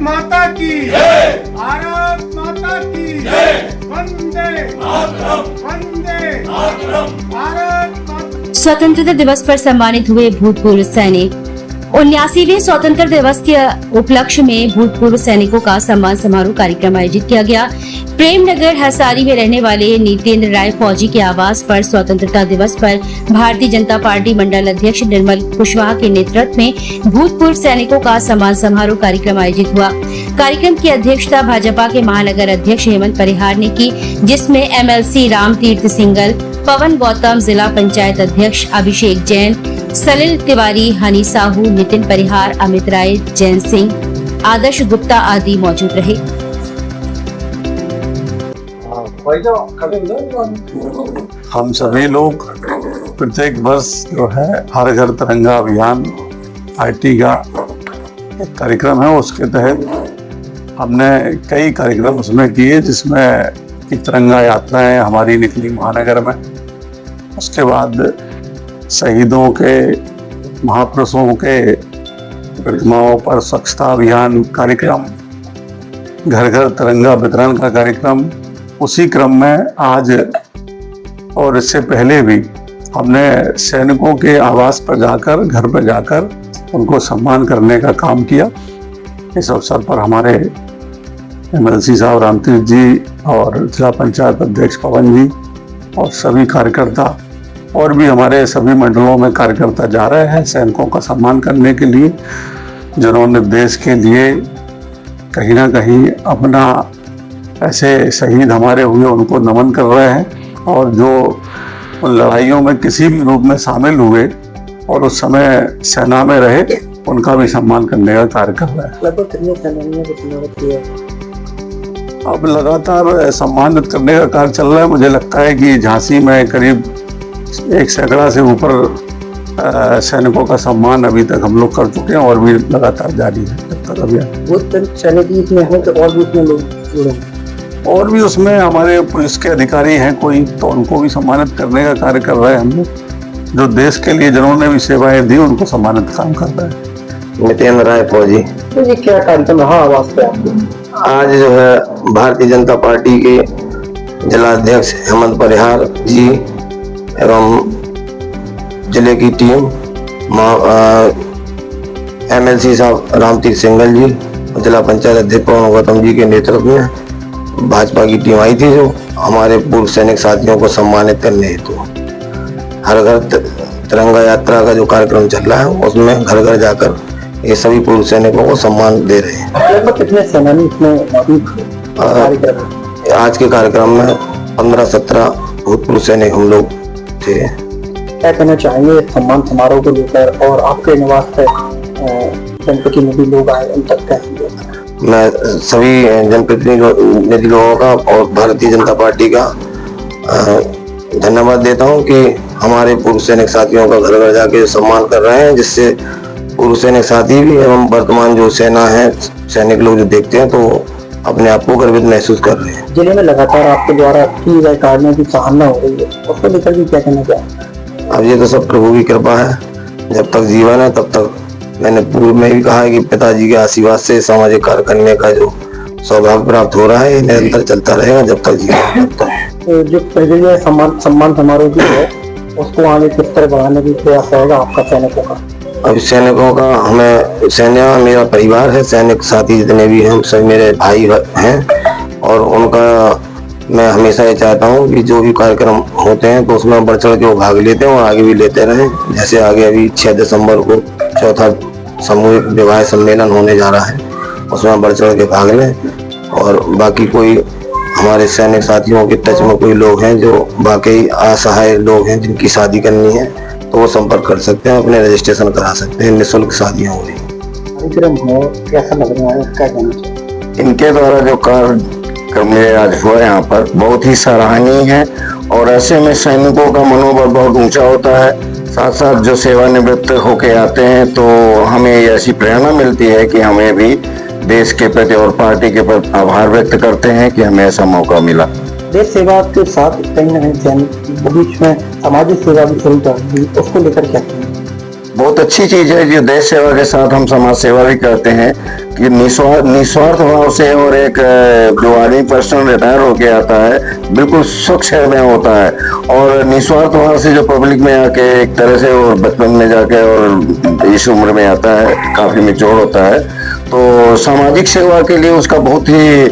माता की जय, भारत माता की जय, वंदे मातरम, वंदे मातरम, भारत माता। स्वतंत्रता दिवस पर सम्मानित हुए भूतपूर्व सैनिक। 79वें स्वतंत्रता दिवस के उपलक्ष्य में भूतपूर्व सैनिकों का सम्मान समारोह कार्यक्रम आयोजित किया गया। प्रेमनगर हसारी में रहने वाले नितेंद्र राय फौजी के आवास पर स्वतंत्रता दिवस पर भारतीय जनता पार्टी मंडल अध्यक्ष निर्मल कुशवाहा के नेतृत्व में भूतपूर्व सैनिकों का सम्मान समारोह कार्यक्रम आयोजित हुआ। कार्यक्रम की अध्यक्षता भाजपा के महानगर अध्यक्ष हेमंत परिहार ने की, जिसमें MLC राम तीर्थ सिंगल, पवन गौतम, जिला पंचायत अध्यक्ष अभिषेक जैन, सलिल तिवारी, हनी साहू, नितिन परिहार, अमित राय, जैन सिंह, आदर्श गुप्ता आदि मौजूद रहे। हम सभी लोग प्रत्येक वर्ष जो है हर घर तिरंगा अभियान IT का एक कार्यक्रम है, उसके तहत हमने कई कार्यक्रम उसमें किए, जिसमें कि तिरंगा यात्राएं हमारी निकली महानगर में। उसके बाद शहीदों के, महापुरुषों के प्रतिमाओं पर स्वच्छता अभियान कार्यक्रम, घर घर तिरंगा वितरण का कार्यक्रम। उसी क्रम में आज और इससे पहले भी हमने सैनिकों के आवास पर जाकर, घर पर जाकर उनको सम्मान करने का काम किया। इस अवसर पर हमारे MLC साहब रामतीर्थ जी और जिला पंचायत अध्यक्ष पवन जी और सभी कार्यकर्ता और भी हमारे सभी मंडलों में कार्यकर्ता जा रहे हैं सैनिकों का सम्मान करने के लिए, जिन्होंने देश के लिए कहीं ना कहीं अपना, ऐसे शहीद हमारे हुए उनको नमन कर रहे हैं, और जो उन लड़ाइयों में किसी भी रूप में शामिल हुए और उस समय सेना में रहे, उनका भी सम्मान करने का कार्य कर रहे हैं। लगभग कितने सैनिकों को सम्मानित किया? अब लगातार सम्मानित करने का कार्य चल रहा है। मुझे लगता है कि झांसी में करीब 1 सैकड़ा से ऊपर सैनिकों का सम्मान अभी तक हम लोग कर चुके हैं और भी लगातार जारी है जब तक अभियान। वो सैनिक इसमें हैं तो और भी उसमें लोग जुड़े हैं? और भी उसमें हमारे पुलिस के अधिकारी हैं कोई, तो उनको भी सम्मानित करने का कार्य कर रहे हैं हम लोग। जो देश के लिए जिन्होंने भी सेवाएं दी, उनको सम्मानित काम कर रहे हैं। नितेंद्र राय फौजी। तो ये क्या कार्यक्रम रहा आवास पे आपको? आज जो है भारतीय जनता पार्टी के जिलाध्यक्ष हेमंत परिहार जी एवं जिले की टीम, MLC साहब रामतीर्थ सिंगल जी, जिला पंचायत अध्यक्ष पवन गौतम जी के नेतृत्व में भाजपा की टीम आई थी, जो हमारे पूर्व सैनिक साथियों को सम्मानित करने हेतु हर घर तिरंगा यात्रा का जो कार्यक्रम चल रहा है, उसमें घर घर जाकर ये सभी पूर्व सैनिकों को सम्मान दे रहे हैं। लगभग कितने सेनानी इसमें मौजूद कार्यक्रम? आज के कार्यक्रम में 15-17 भूतपूर्व सैनिक हम लोग थे। क्या कहना चाहेंगे सम्मान समारोह को लेकर, और आपके निवास पर जनप्रतिनिधि में भी लोग आए, उन तक क्या? मैं सभी जनप्रतिनिधि लोगों का और भारतीय जनता पार्टी का धन्यवाद देता हूं कि हमारे पूर्व सैनिक साथियों का घर घर जाके सम्मान कर रहे हैं, जिससे पूर्व सैनिक साथी भी एवं वर्तमान जो सेना है, सैनिक लोग जो देखते हैं तो अपने आप को गर्वित महसूस कर रहे हैं। जिले में लगातार आपके द्वारा की गए कार्यों की सराहना हो रही है, उसको लेकर भी क्या कहना चाहेंगे? अब ये तो सब प्रभु की कृपा है, जब तक जीवन है तब तक। मैंने पूर्व में भी कहा है कि पिताजी के आशीर्वाद से सामाजिक कार्य करने का जो सौभाग्य प्राप्त हो रहा है, ये निरंतर चलता रहेगा जब तक जीवन है तब तक। तो जो पहले सम्मान समारोह भी है, उसको आगे किस तरह बढ़ाने की प्रयास रहेगा आपका सैनिकों का? अब सैनिकों का, हमें सैन्य मेरा परिवार है, सैनिक साथी जितने भी हैं सब मेरे भाई हैं, और उनका मैं हमेशा ये चाहता हूँ कि जो भी कार्यक्रम होते हैं तो उसमें बढ़ चढ़ के वो भाग लेते हैं और आगे भी लेते रहें। जैसे आगे अभी 6 दिसंबर को 4था सामूहिक विवाह सम्मेलन होने जा रहा है, उसमें बढ़ चढ़ के भाग लें। और बाकी कोई हमारे सैनिक साथियों के टच में कोई लोग हैं जो वाकई असहाय लोग हैं, जिनकी शादी करनी है, तो वो संपर्क कर सकते हैं, अपने रजिस्ट्रेशन करा सकते हैं। निःशुल्क शादियाँ हो रही। कार्यक्रम हो कैसा लग रहा है, क्या कहना चाहिए? इनके द्वारा जो कार्यक्रम आज हुआ यहाँ पर बहुत ही सराहनीय है, और ऐसे में सैनिकों का मनोबल बहुत ऊंचा होता है। साथ साथ जो सेवानिवृत्त होके आते हैं तो हमें ऐसी प्रेरणा मिलती है कि हमें भी देश के प्रति और पार्टी के प्रति आभार व्यक्त करते हैं कि हमें ऐसा मौका मिला। देश सेवा के साथ कहीं न कहीं सैनिक बीच में सामाजिक सेवा भी शुरू कर दी, उसको लेकर क्या कहेंगे? बहुत अच्छी चीज है जो देश सेवा के साथ हम समाज सेवा भी करते हैं कि निस्वार्थ भाव से, और एक जो आर्मी पर्सन रिटायर होके आता है बिल्कुल स्वच्छ हृदय होता है, और निस्वार्थ भाव से जो पब्लिक में आके एक तरह से और बचपन में जाके और इस उम्र में आता है, काफी मिच्योर होता है, तो सामाजिक सेवा के लिए उसका बहुत ही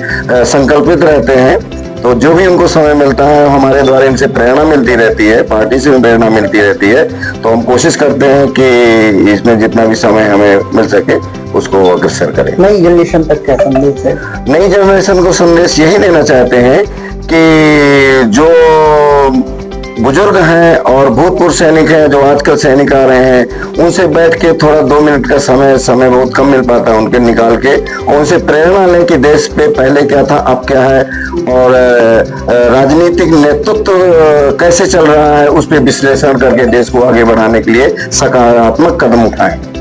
संकल्पित रहते हैं। तो जो भी उनको समय मिलता है हमारे द्वारा इनसे प्रेरणा मिलती रहती है, पार्टी से भी प्रेरणा मिलती रहती है, तो हम कोशिश करते हैं कि इसमें जितना भी समय हमें मिल सके उसको अग्रसर करें। नई जनरेशन तक क्या संदेश है? नई जनरेशन को संदेश यही देना चाहते हैं कि जो बुजुर्ग हैं और भूतपूर्व सैनिक हैं, जो आजकल सैनिक आ रहे हैं, उनसे बैठ के थोड़ा 2 मिनट का समय बहुत कम मिल पाता है उनके निकाल के, और उनसे प्रेरणा लें कि देश पे पहले क्या था अब क्या है, और राजनीतिक नेतृत्व कैसे चल रहा है उस पर विश्लेषण करके देश को आगे बढ़ाने के लिए सकारात्मक कदम उठाएं।